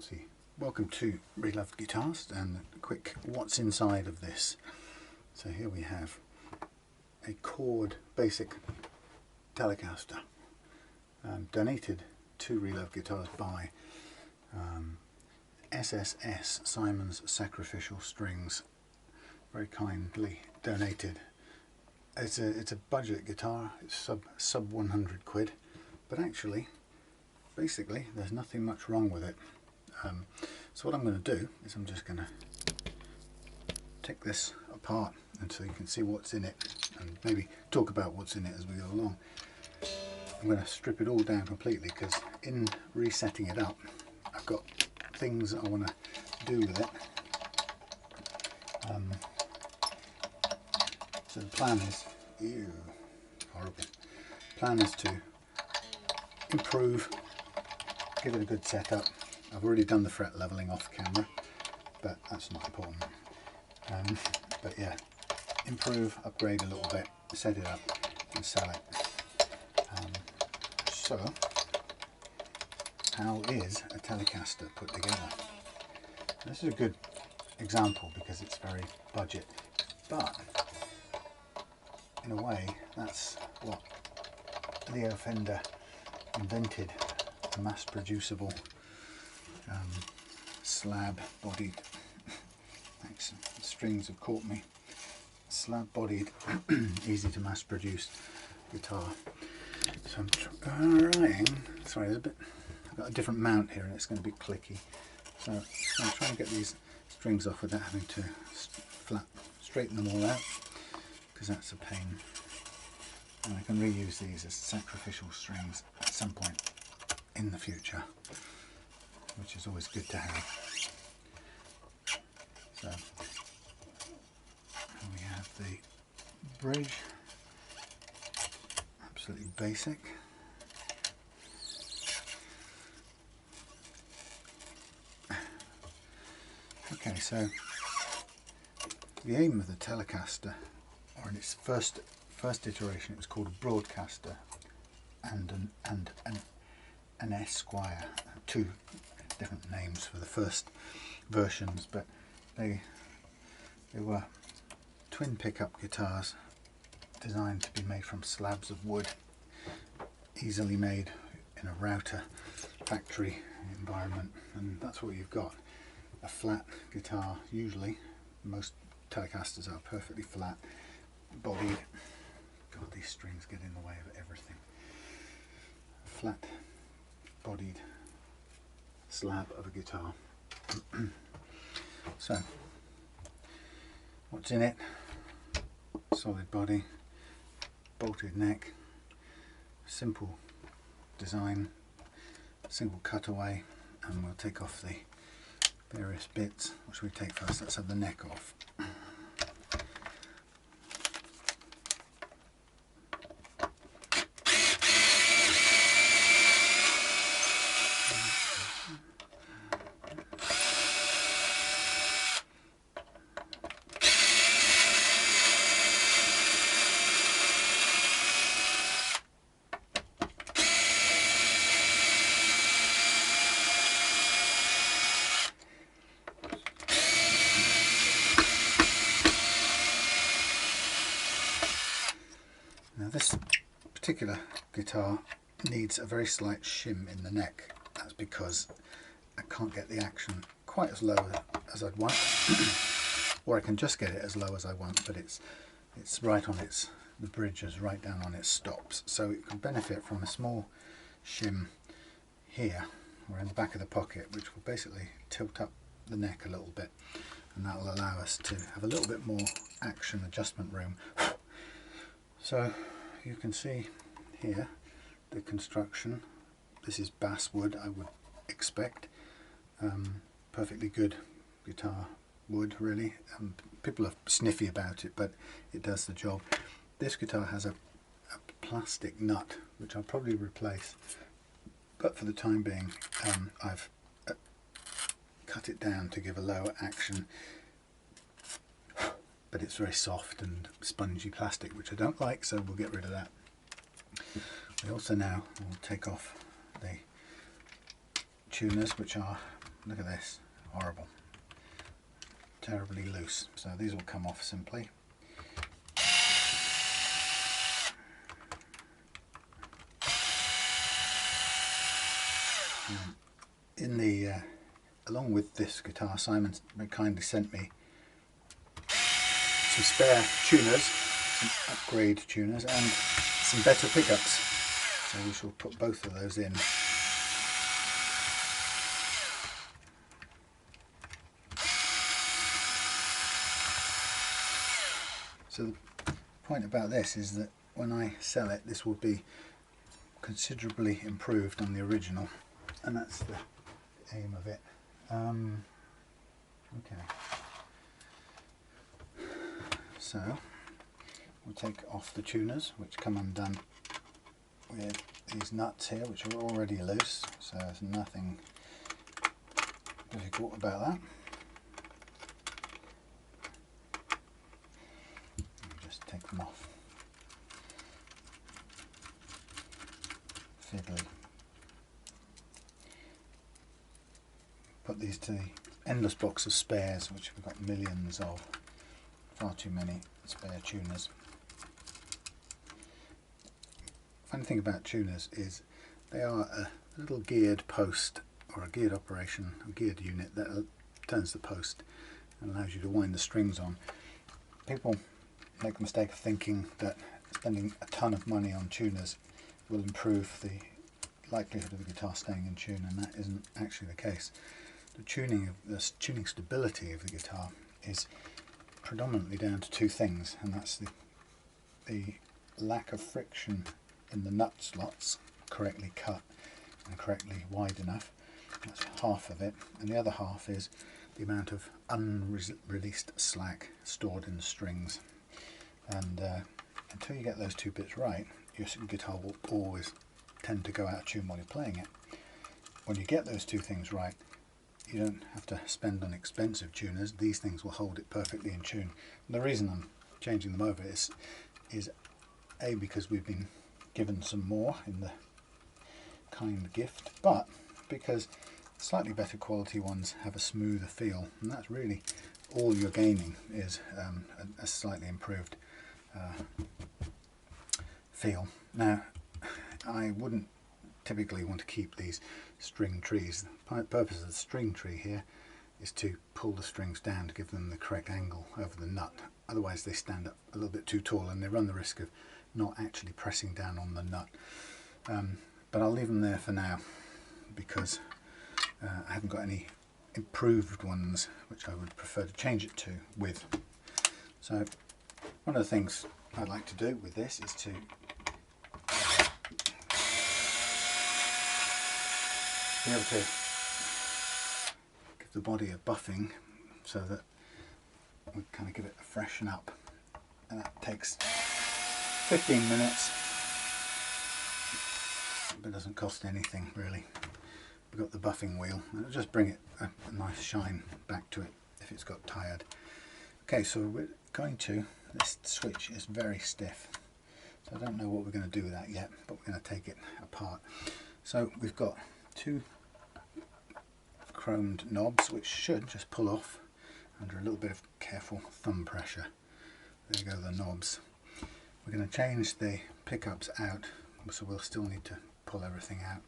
fancy. Welcome to Reloved Guitars and a quick what's inside of this. So here we have a chord basic Telecaster donated to Reloved Guitars by SSS, Simon's Sacrificial Strings, very kindly donated. It's a budget guitar, it's sub 100 quid, but actually basically there's nothing much wrong with it. So what I'm going to do is I'm just going to take this apart and so you can see what's in it and maybe talk about what's in it as we go along. I'm going to strip it all down completely because in resetting it up I've got things I want to do with it. So the plan is, horrible. Plan is to improve, give it a good setup. I've already done the fret leveling off camera, but that's not important. But yeah, improve, upgrade a little bit, set it up and sell it. So, how is a Telecaster put together? This is a good example because it's very budget, but in a way that's what Leo Fender invented, a mass producible slab bodied, thanks, the strings have caught me, slab bodied easy to mass produce guitar. So I'm trying, sorry, there's a bit, I've got a different mount here and it's going to be clicky, so I'm trying to get these strings off without having to straighten them all out, because that's a pain. And I can reuse these as sacrificial strings at some point in the future, which is always good to have. So we have the bridge, absolutely basic. Okay, so the aim of the Telecaster, or in its first iteration, it was called a broadcaster and an Esquire, two different names for the first versions, but they were twin pickup guitars designed to be made from slabs of wood, easily made in a router factory environment, and that's what you've got. A flat guitar, usually most Telecasters are perfectly flat bodied. God, these strings get in the way of everything. A flat bodied slab of a guitar. So what's in it? Solid body, bolted neck, simple design, single cutaway, and we'll take off the various bits. What should we take first? Let's have the neck off. Now this particular guitar needs a very slight shim in the neck. That's because I can't get the action quite as low as I'd want, or I can just get it as low as I want, but it's right on its, the bridge is right down on its stops, so it can benefit from a small shim here or in the back of the pocket, which will basically tilt up the neck a little bit, and that will allow us to have a little bit more action adjustment room. So you can see here the construction. This is basswood, I would expect. Perfectly good guitar wood, really. People are sniffy about it, but it does the job. This guitar has a plastic nut, which I'll probably replace, but for the time being I've cut it down to give a lower action. But it's very soft and spongy plastic, which I don't like, so we'll get rid of that. We also now will take off the tuners, which are look at this, horrible, terribly loose. So these will come off simply. In the along with this guitar, Simon very kindly sent me some spare tuners, some upgrade tuners, and some better pickups. So we shall put both of those in. So the point about this is that when I sell it, this will be considerably improved on the original, and that's the aim of it. Okay, so we'll take off the tuners, which come undone with these nuts here, which are already loose, so there's nothing difficult about that. Just take them off. Fiddly. Put these to the endless box of spares, which we've got millions of. Far too many spare tuners. Funny thing about tuners is they are a little geared post, or a geared operation, a geared unit that turns the post and allows you to wind the strings on. People make the mistake of thinking that spending a ton of money on tuners will improve the likelihood of the guitar staying in tune, and that isn't actually the case. The tuning stability of the guitar is predominantly down to two things, and that's the lack of friction in the nut slots, correctly cut and correctly wide enough. That's half of it, and the other half is the amount of unreleased slack stored in the strings. And until you get those two bits right, your guitar will always tend to go out of tune while you're playing it. When you get those two things right, you don't have to spend on expensive tuners. These things will hold it perfectly in tune. And the reason I'm changing them over is A, because we've been given some more in the kind gift, but because slightly better quality ones have a smoother feel, and that's really all you're gaining is a slightly improved feel. Now, I wouldn't typically want to keep these string trees. The purpose of the string tree here is to pull the strings down to give them the correct angle over the nut. Otherwise they stand up a little bit too tall and they run the risk of not actually pressing down on the nut. But I'll leave them there for now because I haven't got any improved ones which I would prefer to change it to with. So one of the things I'd like to do with this is to be able to give the body a buffing so that we kind of give it a freshen up, and that takes 15 minutes but doesn't cost anything really. We've got the buffing wheel and it'll just bring it a nice shine back to it if it's got tired. Okay, so we're going to, this switch is very stiff, so I don't know what we're going to do with that yet, but we're going to take it apart. So we've got two chromed knobs which should just pull off under a little bit of careful thumb pressure. There you go, the knobs. We're going to change the pickups out, so we'll still need to pull everything out.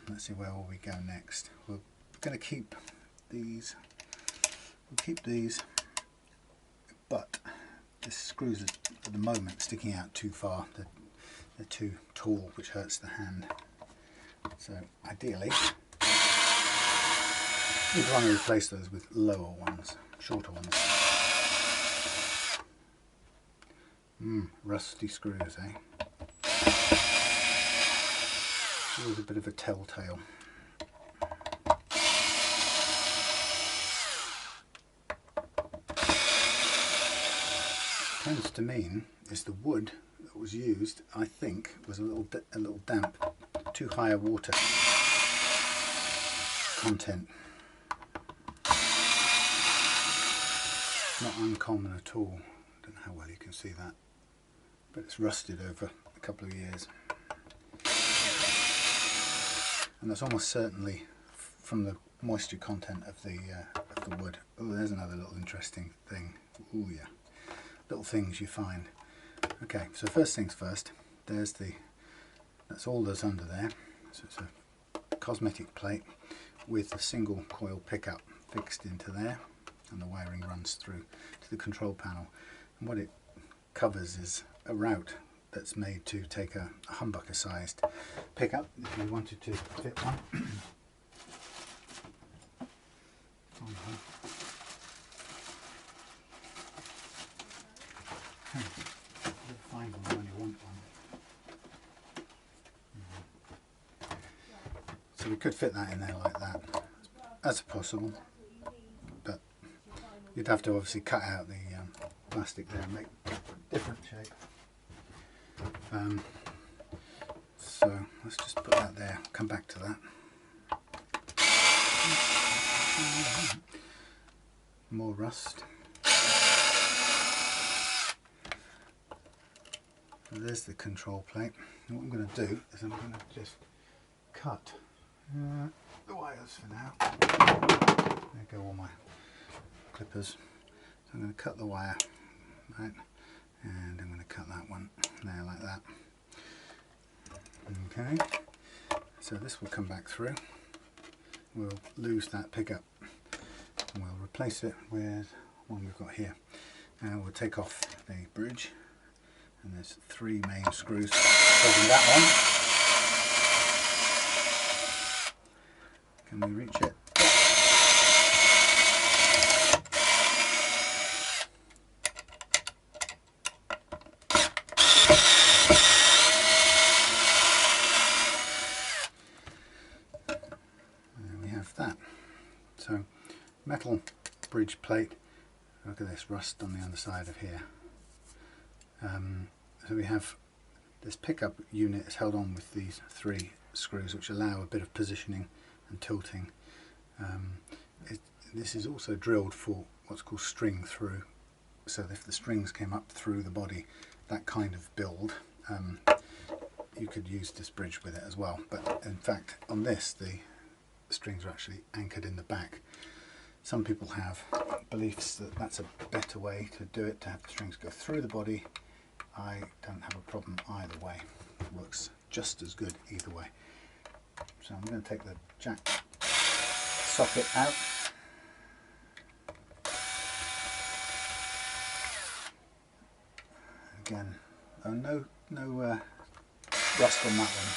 Let's see, where will we go next? We're going to keep these. We'll keep these, but the screws are at the moment sticking out too far. They're too tall, which hurts the hand. So ideally, you'd want to replace those with lower ones, shorter ones. Rusty screws, eh? Always a bit of a telltale. Tends to mean is the wood that was used, I think, was a little damp, too high a water content. Not uncommon at all. Don't know how well you can see that, but it's rusted over a couple of years, and that's almost certainly from the moisture content of the wood. Oh, there's another little interesting thing. Oh yeah, little things you find. Okay, so first things first, that's all that's under there. So it's a cosmetic plate with a single coil pickup fixed into there, and the wiring runs through to the control panel. And what it covers is a route that's made to take a humbucker sized pickup if you wanted to fit one. You'll find one when you want one. So we could fit that in there like that. That's possible, but you'd have to obviously cut out the plastic there and make a different shape. So let's just put that there, come back to that. More rust. So there's the control plate. And what I'm going to do is I'm going to just cut the wires for now. There go all my clippers. So I'm going to cut the wire, right, and I'm going to cut that one there like that. Okay, so this will come back through. We'll lose that pickup and we'll replace it with one we've got here. And we'll take off the bridge, and there's 3 main screws holding that on. Can we reach it? That. So metal bridge plate, look at this rust on the underside of here. So we have this pickup unit is held on with these 3 screws which allow a bit of positioning and tilting. This is also drilled for what's called string through, so that if the strings came up through the body, that kind of build, you could use this bridge with it as well. But in fact on this the strings are actually anchored in the back. Some people have beliefs that that's a better way to do it, to have the strings go through the body. I don't have a problem either way. It works just as good either way. So I'm going to take the jack socket out. Again, no rust on that one.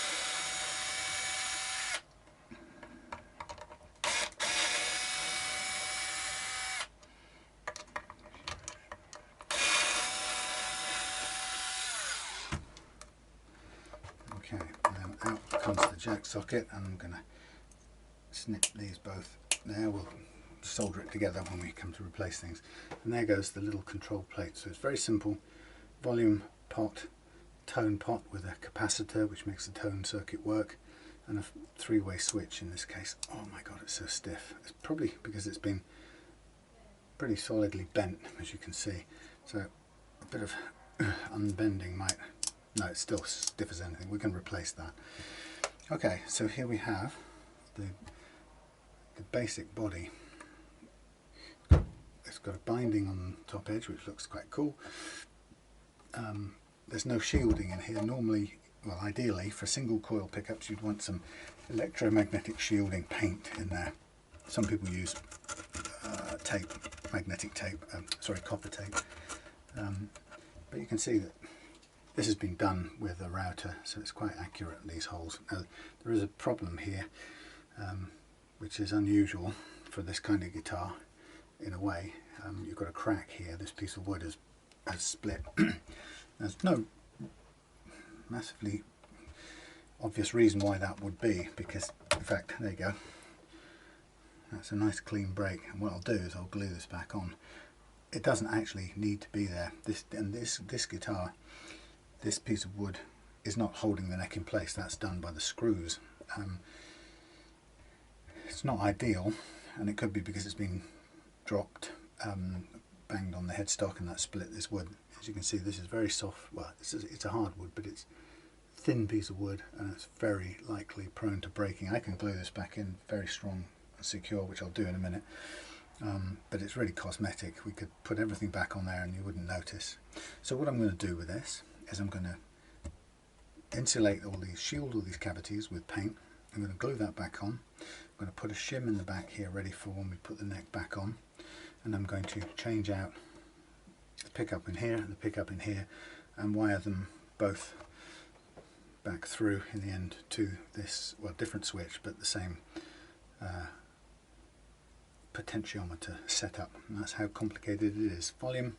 Okay, and then out comes the jack socket, and I'm going to snip these both there. We'll solder it together when we come to replace things. And there goes the little control plate. So it's very simple. Volume pot, tone pot with a capacitor which makes the tone circuit work, and a 3-way switch in this case. Oh my god, it's so stiff. It's probably because it's been pretty solidly bent, as you can see. So a bit of unbending might... No, it's still stiff as anything. We can replace that. Okay, so here we have the basic body. It's got a binding on the top edge which looks quite cool. There's no shielding in here. Normally, well, ideally for single coil pickups you'd want some electromagnetic shielding paint in there. Some people use tape, magnetic tape, copper tape. But you can see that this has been done with a router, so it's quite accurate, these holes. Now, there is a problem here, which is unusual for this kind of guitar in a way. You've got a crack here. This piece of wood has split. There's no massively obvious reason why that would be, because in fact, there you go. That's a nice clean break, and what I'll do is I'll glue this back on. It doesn't actually need to be there. This guitar, this piece of wood is not holding the neck in place. That's done by the screws. It's not ideal, and it could be because it's been dropped, banged on the headstock, and that split this wood. As you can see, this is very soft. Well, it's a hard wood, but it's a thin piece of wood, and it's very likely prone to breaking. I can glue this back in, very strong secure, which I'll do in a minute. But it's really cosmetic. We could put everything back on there and you wouldn't notice. So what I'm going to do with this is I'm going to insulate all these, shield all these cavities with paint. I'm going to glue that back on. I'm going to put a shim in the back here ready for when we put the neck back on, and I'm going to change out the pickup in here and the pickup in here and wire them both back through in the end to this, well, different switch but the same potentiometer setup. And that's how complicated it is. Volume,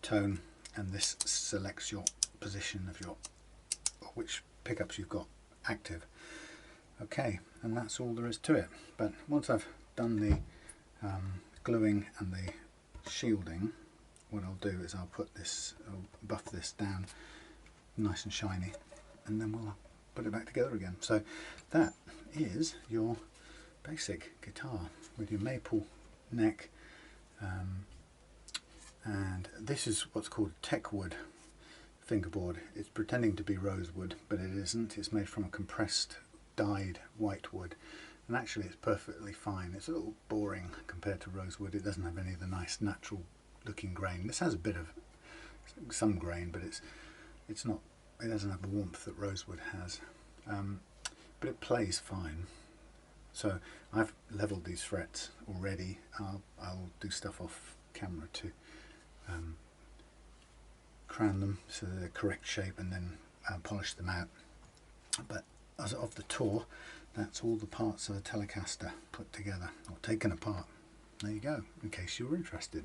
tone, and this selects your position of your, which pickups you've got active. Okay, and that's all there is to it. But once I've done the gluing and the shielding, what I'll do is I'll buff this down nice and shiny, and then we'll put it back together again. So that is your basic guitar with your maple neck, and this is what's called techwood fingerboard. It's pretending to be rosewood, but it isn't. It's made from a compressed dyed white wood, and actually it's perfectly fine. It's a little boring compared to rosewood. It doesn't have any of the nice natural looking grain. This has a bit of some grain, but it's not, it doesn't have the warmth that rosewood has, but it plays fine. So I've leveled these frets already. I'll do stuff off camera to crown them so they're the correct shape and then polish them out. But as of the tour, that's all the parts of a Telecaster put together or taken apart. There you go, in case you were interested.